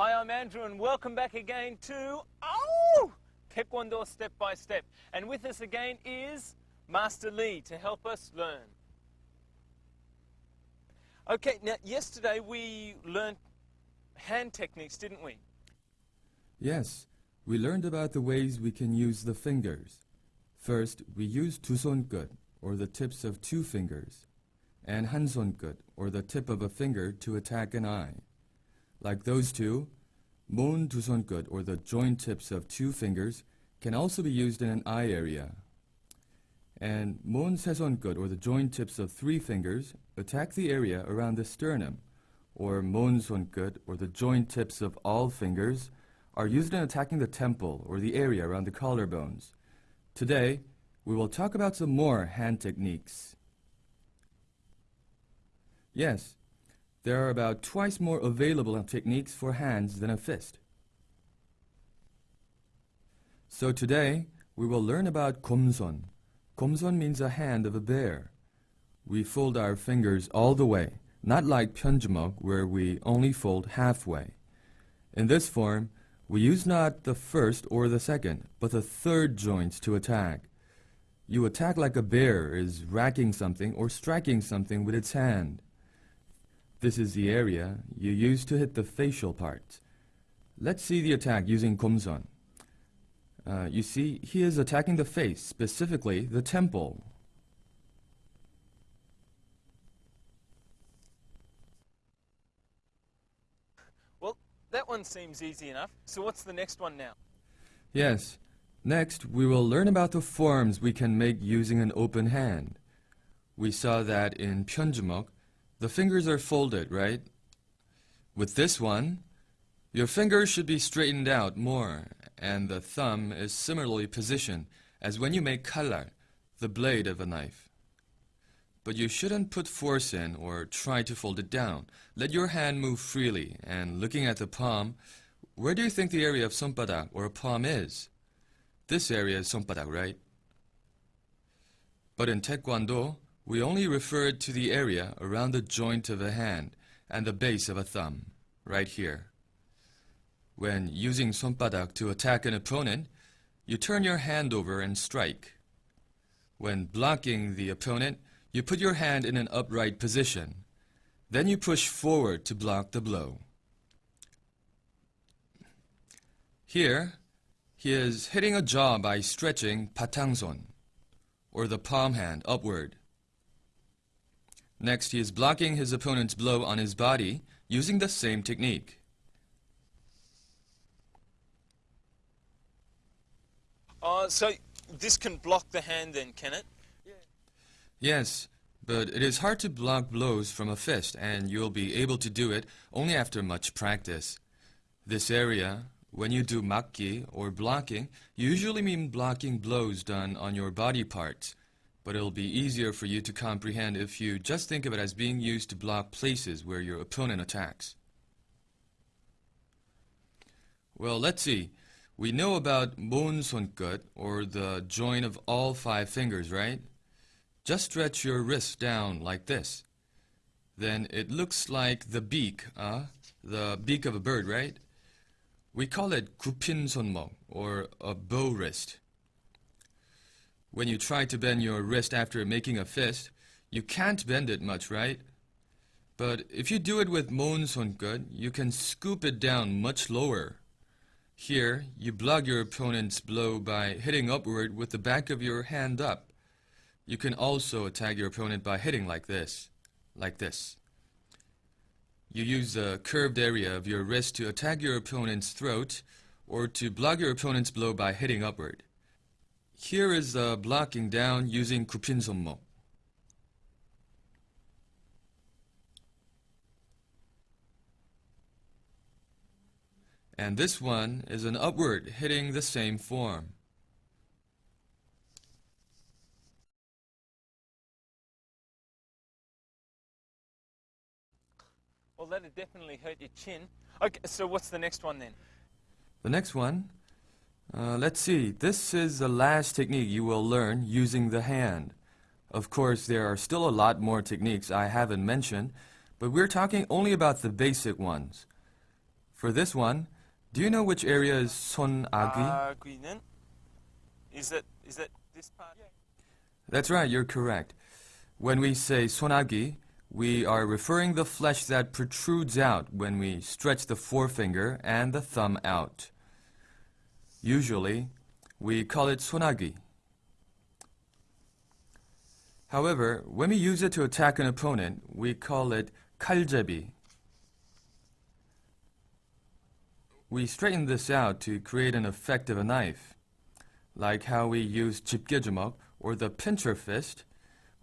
Hi, I'm Andrew and welcome back again to Taekwondo Step by Step. And with us again is Master Lee to help us learn. Okay, now yesterday we learned hand techniques, didn't we? Yes, we learned about the ways we can use the fingers. First, we use 두손끝, or the tips of two fingers, and 한손끝, or the tip of a finger, to attack an eye. Like those two, 모은 두손끝, or the joint tips of two fingers, can also be used in an eye area. And 모은 세손끝, or the joint tips of three fingers, attack the area around the sternum, or 모은 손끝, or the joint tips of all fingers, are used in attacking the temple, or the area around the collarbones. Today, we will talk about some more hand techniques. Yes, there are about twice more available techniques for hands than a fist. So today, we will learn about 곰손. 곰손 means a hand of a bear. We fold our fingers all the way, not like 편주먹, where we only fold halfway. In this form, we use not the first or the second, but the third joints to attack. You attack like a bear is racking something or striking something with its hand. This is the area you use to hit the facial parts. Let's see the attack using 곰손. You see, he is attacking the face, specifically the temple. Well, that one seems easy enough. So what's the next one now? Yes. Next, we will learn about the forms we can make using an open hand. We saw that in 편주먹, the fingers are folded, right? With this one, your fingers should be straightened out more, and the thumb is similarly positioned as when you make 칼날, the blade of a knife. But you shouldn't put force in or try to fold it down. Let your hand move freely, and looking at the palm, where do you think the area of 손바닥 or palm is? This area is 손바닥, right? But in Taekwondo, we only refer to the area around the joint of a hand and the base of a thumb, right here. When using 손바닥 to attack an opponent, you turn your hand over and strike. When blocking the opponent, you put your hand in an upright position. Then you push forward to block the blow. Here, he is hitting a jaw by stretching 바탕손, or the palm hand, upward. Next, he is blocking his opponent's blow on his body using the same technique. So this can block the hand then, can it? Yes, but it is hard to block blows from a fist, and you'll be able to do it only after much practice. This area, when you do 막기 or blocking, you usually mean blocking blows done on your body parts, but it'll be easier for you to comprehend if you just think of it as being used to block places where your opponent attacks. Well, let's see. We know about 모은 손끝, or the joint of all five fingers, right? Just stretch your wrist down like this. Then it looks like the beak of a bird, right? We call it 굽힌 손목, or a bow wrist. When you try to bend your wrist after making a fist, you can't bend it much, right? But if you do it with 모은 손끝, you can scoop it down much lower. Here, you block your opponent's blow by hitting upward with the back of your hand up. You can also attack your opponent by hitting like this. You use the curved area of your wrist to attack your opponent's throat, or to block your opponent's blow by hitting upward. Here is the blocking down using 굽힌 손목. And this one is an upward, hitting the same form. Well, that'd definitely hurt your chin. Okay, so what's the next one then? The next one, let's see. This is the last technique you will learn using the hand. Of course, there are still a lot more techniques I haven't mentioned, but we're talking only about the basic ones. For this one, do you know which area is 손아귀? 아귀는? Is it this part? That's right, you're correct. When we say 손아귀, we are referring the flesh that protrudes out when we stretch the forefinger and the thumb out. Usually, we call it 손아귀. However, when we use it to attack an opponent, we call it 칼제비. We straighten this out to create an effect of a knife. Like how we use 집게주먹 or the pincher fist,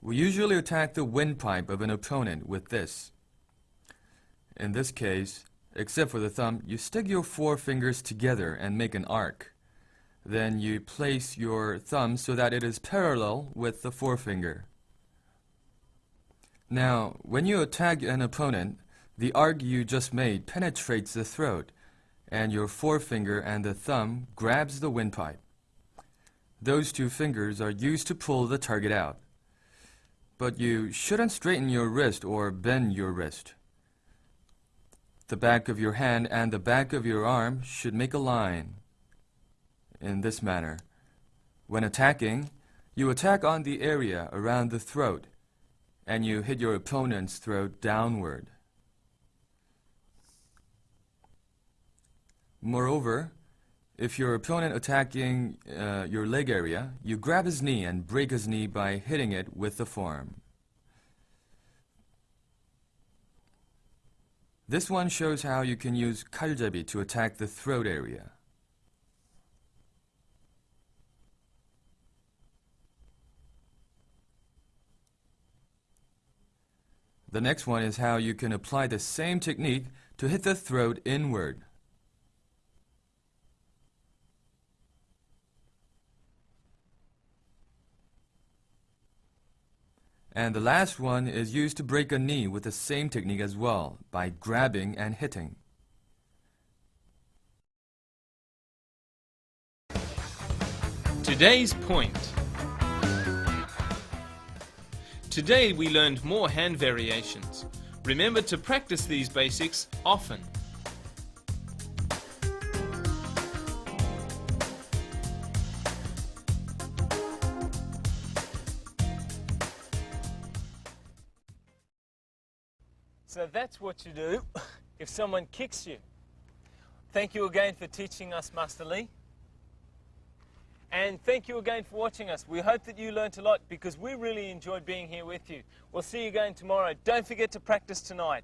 we usually attack the windpipe of an opponent with this. In this case, except for the thumb, you stick your four fingers together and make an arc. Then you place your thumb so that it is parallel with the forefinger. Now, when you attack an opponent, the arc you just made penetrates the throat, and your forefinger and the thumb grabs the windpipe. Those two fingers are used to pull the target out. But you shouldn't straighten your wrist or bend your wrist. The back of your hand and the back of your arm should make a line. In this manner, when attacking, you attack on the area around the throat, and you hit your opponent's throat downward. Moreover, if your opponent attacking your leg area, you grab his knee and break his knee by hitting it with the forearm. This one shows how you can use 칼제비 to attack the throat area. The next one is how you can apply the same technique to hit the throat inward. And the last one is used to break a knee with the same technique as well, by grabbing and hitting. Today's point. Today we learned more hand variations. Remember to practice these basics often. So that's what you do if someone kicks you. Thank you again for teaching us, Master Lee. And thank you again for watching us. We hope that you learnt a lot because we really enjoyed being here with you. We'll see you again tomorrow. Don't forget to practice tonight.